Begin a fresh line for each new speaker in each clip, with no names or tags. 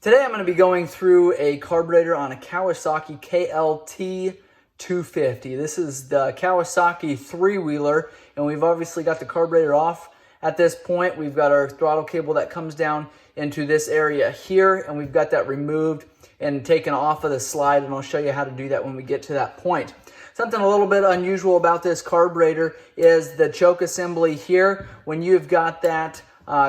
Today I'm going to be going through a carburetor on a Kawasaki KLT-250. This is the Kawasaki three-wheeler, and we've obviously got the carburetor off at this point. We've got our throttle cable that comes down into this area here, and we've got that removed and taken off of the slide, and I'll show you how to do that when we get to that point. Something a little bit unusual about this carburetor is the choke assembly here. When you've got that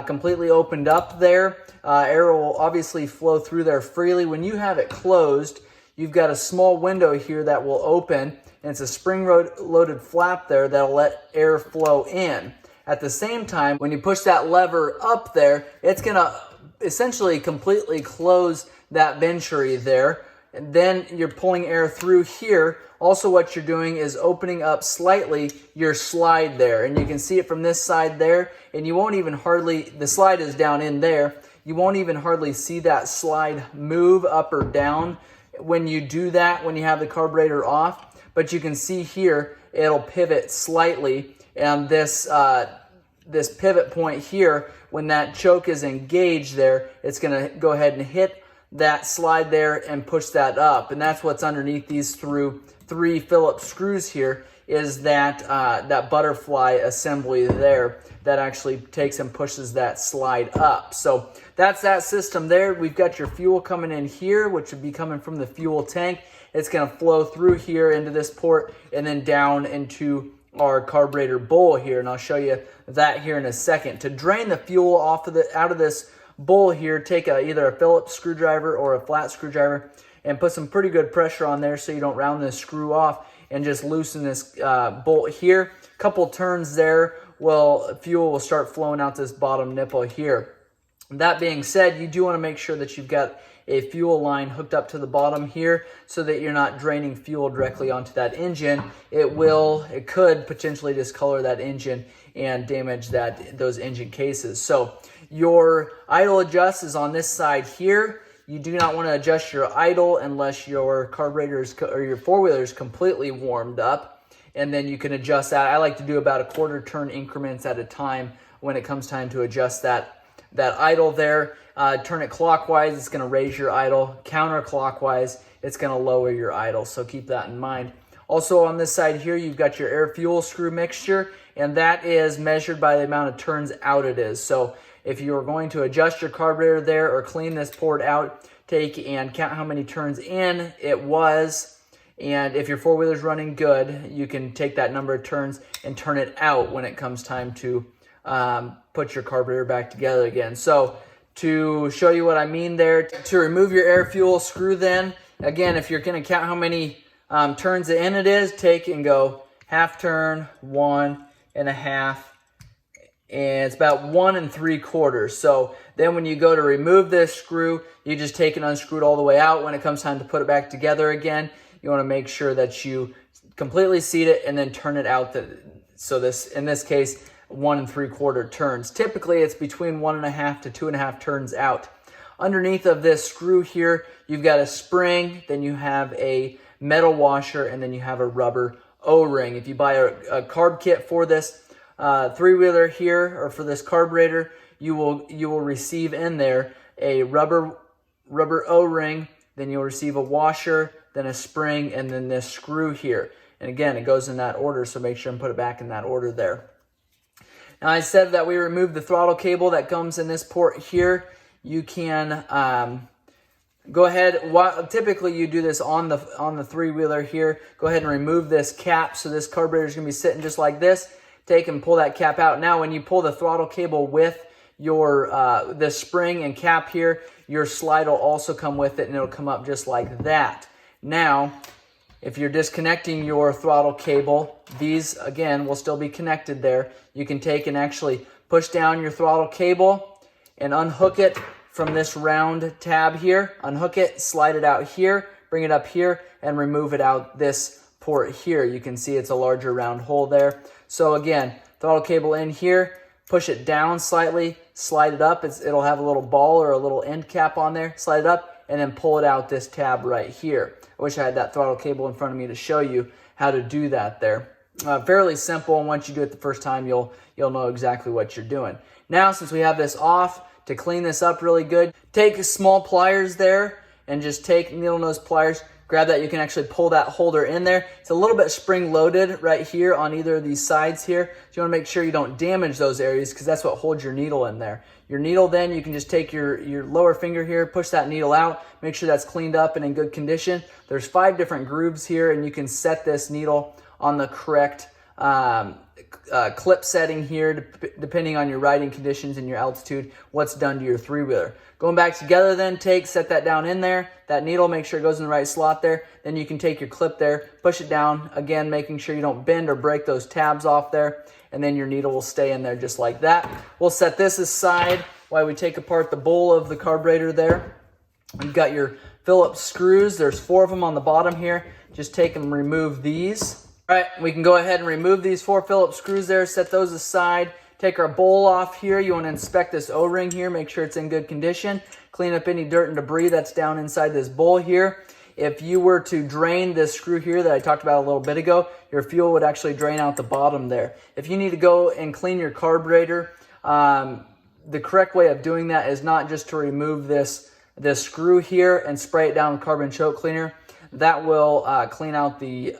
completely opened up there, air will obviously flow through there freely. When you have it closed, you've got a small window here that will open, and it's a spring-loaded flap there that'll let air flow in. At the same time, when you push that lever up there, it's gonna essentially completely close that venturi there. And then you're pulling air through here. Also, what you're doing is opening up slightly your slide there. And you can see it from this side there, and you won't even hardly, the slide is down in there. You won't even hardly see that slide move up or down when you do that, when you have the carburetor off. But you can see here, it'll pivot slightly. And this pivot point here, when that choke is engaged there, it's gonna go ahead and hit that slide there and push that up. And that's what's underneath these three Phillips screws here, is that that butterfly assembly there that actually takes and pushes that slide up. So that's that system there. We've got your fuel coming in here, which would be coming from the fuel tank. It's gonna flow through here into this port and then down into our carburetor bowl here, and I'll show you that here in a second. To drain the fuel out of this bowl here, take either a Phillips screwdriver or a flat screwdriver and put some pretty good pressure on there so you don't round this screw off, and just loosen this bolt here. Couple turns there, fuel will start flowing out this bottom nipple here. That being said, you do want to make sure that you've got a fuel line hooked up to the bottom here so that you're not draining fuel directly onto that engine. It could potentially discolor that engine and damage those engine cases. So your idle adjust is on this side here. You do not want to adjust your idle unless your carburetor or your four-wheeler is completely warmed up, and then you can adjust that. I like to do about a quarter turn increments at a time when it comes time to adjust that idle there. Turn it clockwise, it's going to raise your idle. Counterclockwise, it's going to lower your idle, so keep that in mind. Also on this side here, you've got your air-fuel screw mixture, and that is measured by the amount of turns out it is. So if you're going to adjust your carburetor there or clean this port out, take and count how many turns in it was. And if your four-wheeler is running good, you can take that number of turns and turn it out when it comes time to put your carburetor back together again. So to show you what I mean there, to remove your air-fuel screw then, again, if you're going to count how many turns in it is, take and go half turn, 1.5, and it's about 1 3/4. So then when you go to remove this screw, you just take and unscrew it all the way out. When it comes time to put it back together again, you want to make sure that you completely seat it and then turn it out. So in this case, 1 3/4 turns. Typically, it's between 1.5 to 2.5 turns out. Underneath of this screw here, you've got a spring, then you have a metal washer, and then you have a rubber O-ring. If you buy a carb kit for this three-wheeler here, or for this carburetor, you will receive in there a rubber O-ring, then you'll receive a washer, then a spring, and then this screw here. And again, it goes in that order, so make sure and put it back in that order there. Now, I said that we removed the throttle cable that comes in this port here. You can go ahead, typically you do this on the three-wheeler here. Go ahead and remove this cap, so this carburetor is going to be sitting just like this. Take and pull that cap out. Now, when you pull the throttle cable with your the spring and cap here, your slide will also come with it, and it'll come up just like that. Now, if you're disconnecting your throttle cable, these, again, will still be connected there. You can take and actually push down your throttle cable and unhook it from this round tab here. Unhook it, slide it out here, bring it up here, and remove it out this port here. You can see it's a larger round hole there. So again, throttle cable in here, push it down slightly, slide it up. It'll have a little ball or a little end cap on there. Slide it up, and then pull it out this tab right here. I wish I had that throttle cable in front of me to show you how to do that there. Fairly simple, and once you do it the first time, you'll know exactly what you're doing. Now, since we have this off, to clean this up really good. Take small pliers there and just take needle nose pliers. Grab that. You can actually pull that holder in there. It's a little bit spring loaded right here on either of these sides here. So you want to make sure you don't damage those areas because that's what holds your needle in there. Your needle, then you can just take your lower finger here, push that needle out, make sure that's cleaned up and in good condition. There's 5 different grooves here, and you can set this needle on the correct clip setting here, depending on your riding conditions and your altitude, what's done to your 3-wheeler. Going back together then, set that down in there. That needle, make sure it goes in the right slot there. Then you can take your clip there, push it down, again, making sure you don't bend or break those tabs off there. And then your needle will stay in there just like that. We'll set this aside while we take apart the bowl of the carburetor there. You've got your Phillips screws. There's 4 of them on the bottom here. Just take and remove these. All right, we can go ahead and remove these 4 Phillips screws there, set those aside. Take our bowl off here. You want to inspect this O-ring here, make sure it's in good condition. Clean up any dirt and debris that's down inside this bowl here. If you were to drain this screw here that I talked about a little bit ago, your fuel would actually drain out the bottom there. If you need to go and clean your carburetor, the correct way of doing that is not just to remove this screw here and spray it down with carbon choke cleaner. That will clean out the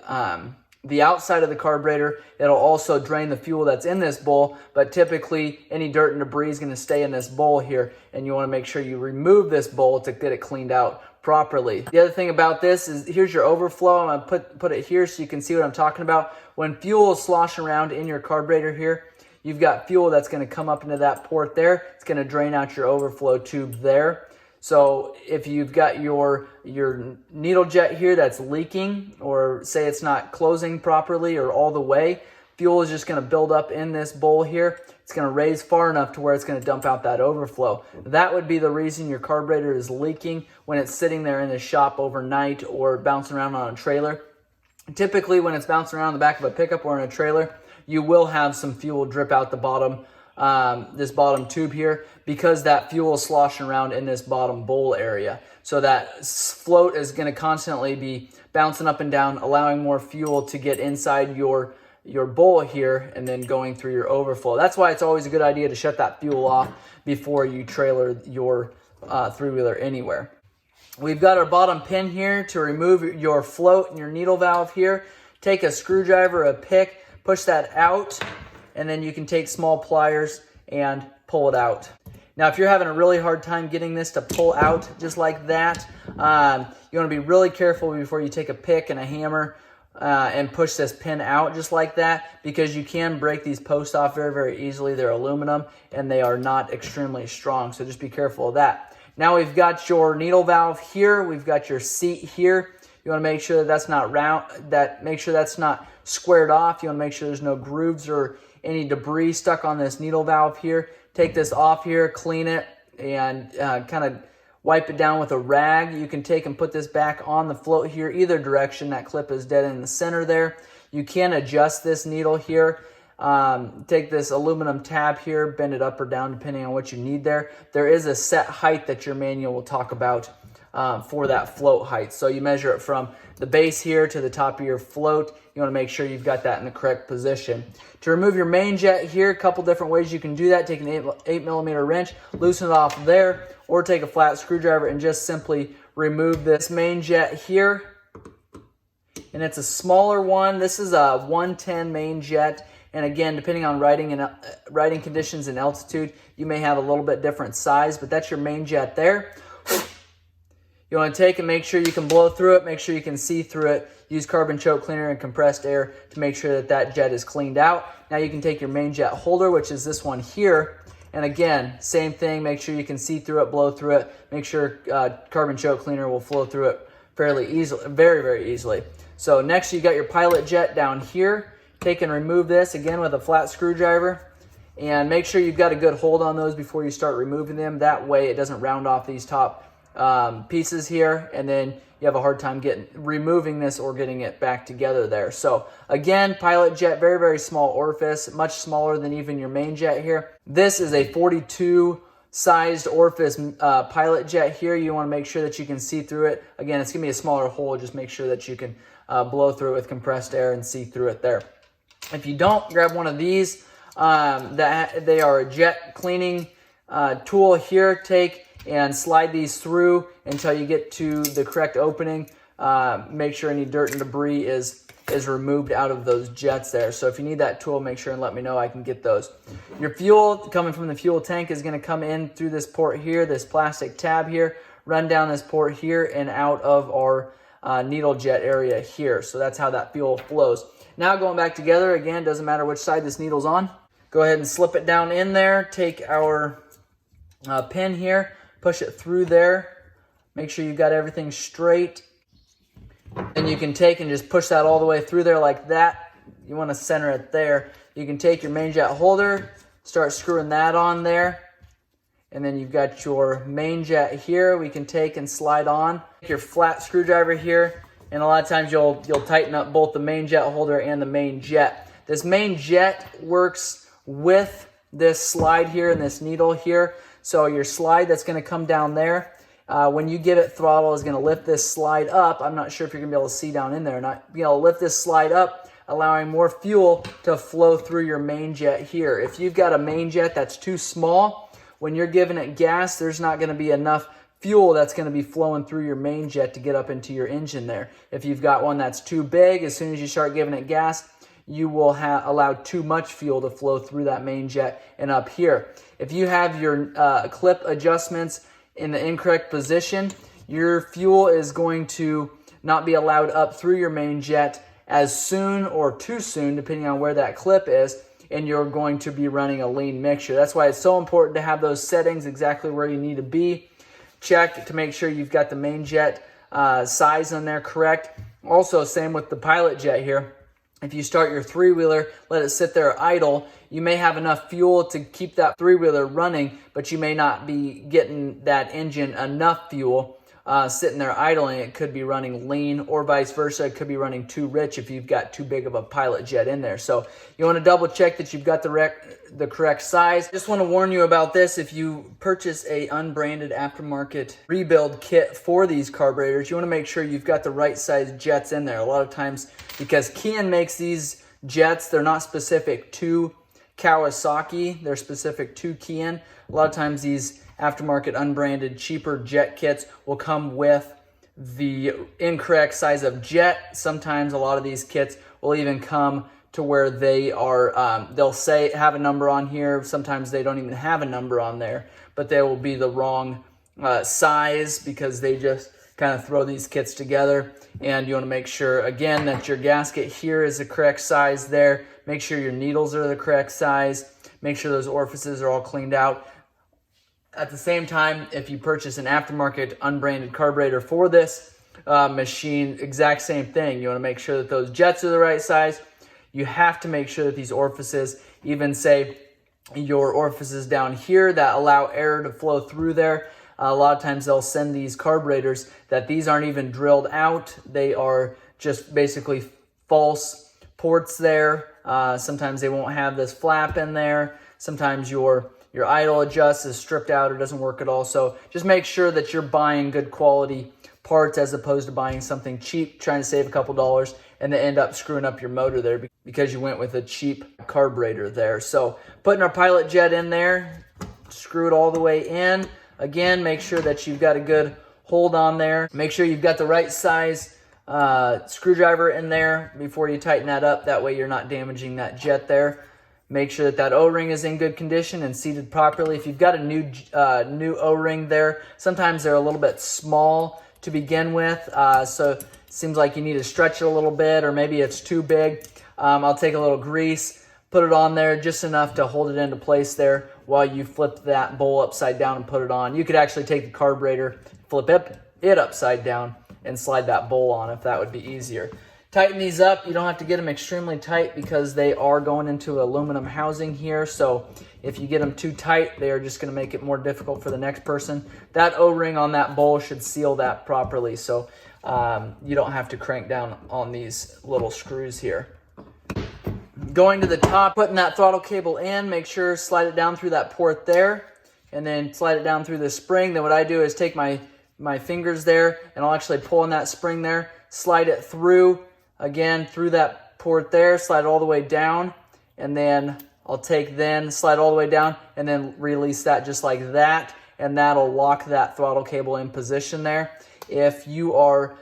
outside of the carburetor. It'll also drain the fuel that's in this bowl, but typically any dirt and debris is going to stay in this bowl here, and you want to make sure you remove this bowl to get it cleaned out properly. The other thing about this is, here's your overflow. I'm going to put it here so you can see what I'm talking about. When fuel is sloshing around in your carburetor here, you've got fuel that's going to come up into that port there. It's going to drain out your overflow tube there. So if you've got your needle jet here that's leaking, or say it's not closing properly or all the way, fuel is just going to build up in this bowl here. It's going to raise far enough to where it's going to dump out that overflow. That would be the reason your carburetor is leaking when it's sitting there in the shop overnight or bouncing around on a trailer. Typically when it's bouncing around the back of a pickup or in a trailer, you will have some fuel drip out the bottom, this bottom tube here, because that fuel is sloshing around in this bottom bowl area. So that float is going to constantly be bouncing up and down, allowing more fuel to get inside your bowl here and then going through your overflow. That's why it's always a good idea to shut that fuel off before you trailer your 3-wheeler anywhere. We've got our bottom pin here to remove your float and your needle valve here. Take a screwdriver, a pick, push that out, and then you can take small pliers and pull it out. Now, if you're having a really hard time getting this to pull out just like that, you want to be really careful before you take a pick and a hammer and push this pin out just like that, because you can break these posts off very, very easily. They're aluminum and they are not extremely strong, so just be careful of that. Now we've got your needle valve here. We've got your seat here. You want to make sure that that's not round, make sure that's not squared off. You want to make sure there's no grooves or any debris stuck on this needle valve here. Take this off here, clean it, and kind of wipe it down with a rag. You can take and put this back on the float here, either direction. That clip is dead in the center there. You can adjust this needle here. Take this aluminum tab here, bend it up or down depending on what you need there. There is a set height that your manual will talk about for that float height. So you measure it from the base here to the top of your float. You want to make sure you've got that in the correct position. To remove your main jet here, a couple different ways you can do that. Take an 8mm wrench, loosen it off there, or take a flat screwdriver and just simply remove this main jet here. And it's a smaller one. This is a 110 main jet. And again, depending on riding conditions and altitude, you may have a little bit different size, but that's your main jet there. You want to take and make sure you can blow through it, make sure you can see through it. Use carbon choke cleaner and compressed air to make sure that that jet is cleaned out. Now you can take your main jet holder, which is this one here. And again, same thing, make sure you can see through it, blow through it. Make sure carbon choke cleaner will flow through it fairly easily, very, very easily. So next you got your pilot jet down here. Take and remove this again with a flat screwdriver. And make sure you've got a good hold on those before you start removing them. That way it doesn't round off these top pieces here, and then you have a hard time removing this or getting it back together there. So again, pilot jet, very, very small orifice, much smaller than even your main jet here. This is a 42 sized orifice pilot jet here. You want to make sure that you can see through it. Again, it's gonna be a smaller hole. Just make sure that you can blow through it with compressed air and see through it there. If you don't, grab one of these. They are a jet cleaning tool here, take and slide these through until you get to the correct opening. Make sure any dirt and debris is removed out of those jets there. So if you need that tool, make sure and let me know. I can get those. Your fuel coming from the fuel tank is going to come in through this port here, this plastic tab here, run down this port here and out of our needle jet area here. So that's how that fuel flows. Now going back together, again, doesn't matter which side this needle's on. Go ahead and slip it down in there. Take our pin here, push it through there. Make sure you've got everything straight. And you can take and just push that all the way through there like that. You want to center it there. You can take your main jet holder, start screwing that on there. And then you've got your main jet here. We can take and slide on. Take your flat screwdriver here. And a lot of times you'll tighten up both the main jet holder and the main jet. This main jet works with this slide here and this needle here. So your slide that's going to come down there, when you give it throttle, is going to lift this slide up. I'm not sure if you're going to be able to see down in there or not. Be able to lift this slide up, allowing more fuel to flow through your main jet here. If you've got a main jet that's too small, when you're giving it gas, there's not going to be enough fuel that's going to be flowing through your main jet to get up into your engine there. If you've got one that's too big, as soon as you start giving it gas, you will allow too much fuel to flow through that main jet and up here. If you have your clip adjustments in the incorrect position, your fuel is going to not be allowed up through your main jet as soon or too soon, depending on where that clip is, and you're going to be running a lean mixture. That's why it's so important to have those settings exactly where you need to be. Check to make sure you've got the main jet size on there correct. Also, same with the pilot jet here. If you start your three-wheeler, let it sit there idle, you may have enough fuel to keep that three-wheeler running, but you may not be getting that engine enough fuel sitting there idling. It could be running lean, or vice versa. It could be running too rich if you've got too big of a pilot jet in there. So you want to double check that you've got the correct size. Just want to warn you about this. If you purchase a unbranded aftermarket rebuild kit for these carburetors, you want to make sure you've got the right size jets in there. A lot of times, because Ken makes these jets, they're not specific to Kawasaki, they're specific to Ken. A lot of times these aftermarket unbranded cheaper jet kits will come with the incorrect size of jet. Sometimes a lot of these kits will even come to where they are, they'll say have a number on here. Sometimes they don't even have a number on there, but they will be the wrong size because they just kind of throw these kits together. And you want to make sure, again, that your gasket here is the correct size there. Make sure your needles are the correct size. Make sure those orifices are all cleaned out. At the same time, if you purchase an aftermarket unbranded carburetor for this machine, exact same thing. You want to make sure that those jets are the right size. You have to make sure that these orifices, even say your orifices down here that allow air to flow through there, a lot of times they'll send these carburetors that these aren't even drilled out. They are just basically false ports there. Sometimes they won't have this flap in there. Sometimes your idle adjust is stripped out or doesn't work at all. So just make sure that you're buying good quality parts as opposed to buying something cheap, trying to save a couple dollars, and then end up screwing up your motor there because you went with a cheap carburetor there. So putting our pilot jet in there, screw it all the way in. Again, make sure that you've got a good hold on there. Make sure you've got the right size screwdriver in there before you tighten that up. That way you're not damaging that jet there. Make sure that that O-ring is in good condition and seated properly. If you've got a new O-ring there, sometimes they're a little bit small to begin with. So it seems like you need to stretch it a little bit, or maybe it's too big. I'll take a little grease, put it on there just enough to hold it into place there while you flip that bowl upside down and put it on. You could actually take the carburetor, flip it upside down, and slide that bowl on if that would be easier. Tighten these up. You don't have to get them extremely tight because they are going into aluminum housing here. So if you get them too tight, they are just going to make it more difficult for the next person. That O-ring on that bowl should seal that properly, so you don't have to crank down on these little screws here. Going to the top, putting that throttle cable in, make sure slide it down through that port there, and then slide it down through the spring. Then what I do is take my fingers there, and I'll actually pull on that spring there, slide it through, again, through that port there, slide it all the way down, and then I'll take then, slide all the way down, and then release that just like that, and that'll lock that throttle cable in position there. If you are,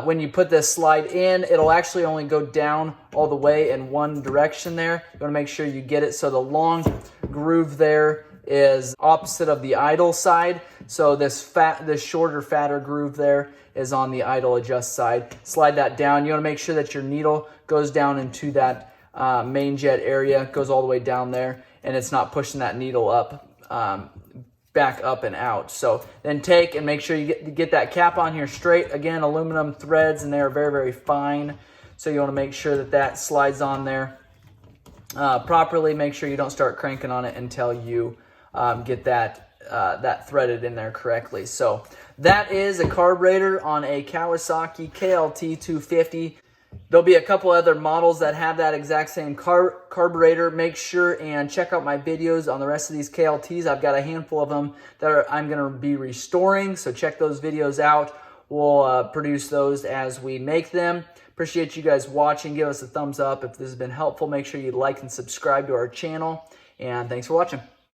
when you put this slide in, it'll actually only go down all the way in one direction there. You want to make sure you get it so the long groove there is opposite of the idle side. So this shorter, fatter groove there is on the idle adjust side. Slide that down. You want to make sure that your needle goes down into that main jet area, goes all the way down there, and it's not pushing that needle up, back up and out. So then take and make sure you get that cap on here straight. Again, aluminum threads, and they are very, very fine. So you want to make sure that that slides on there properly. Make sure you don't start cranking on it until you get that threaded in there correctly. So that is a carburetor on a Kawasaki KLT-250. There'll be a couple other models that have that exact same carburetor. Make sure and check out my videos on the rest of these KLTs. I've got a handful of them that I'm going to be restoring, so check those videos out. We'll produce those as we make them. Appreciate you guys watching. Give us a thumbs up if this has been helpful. Make sure you like and subscribe to our channel, and thanks for watching.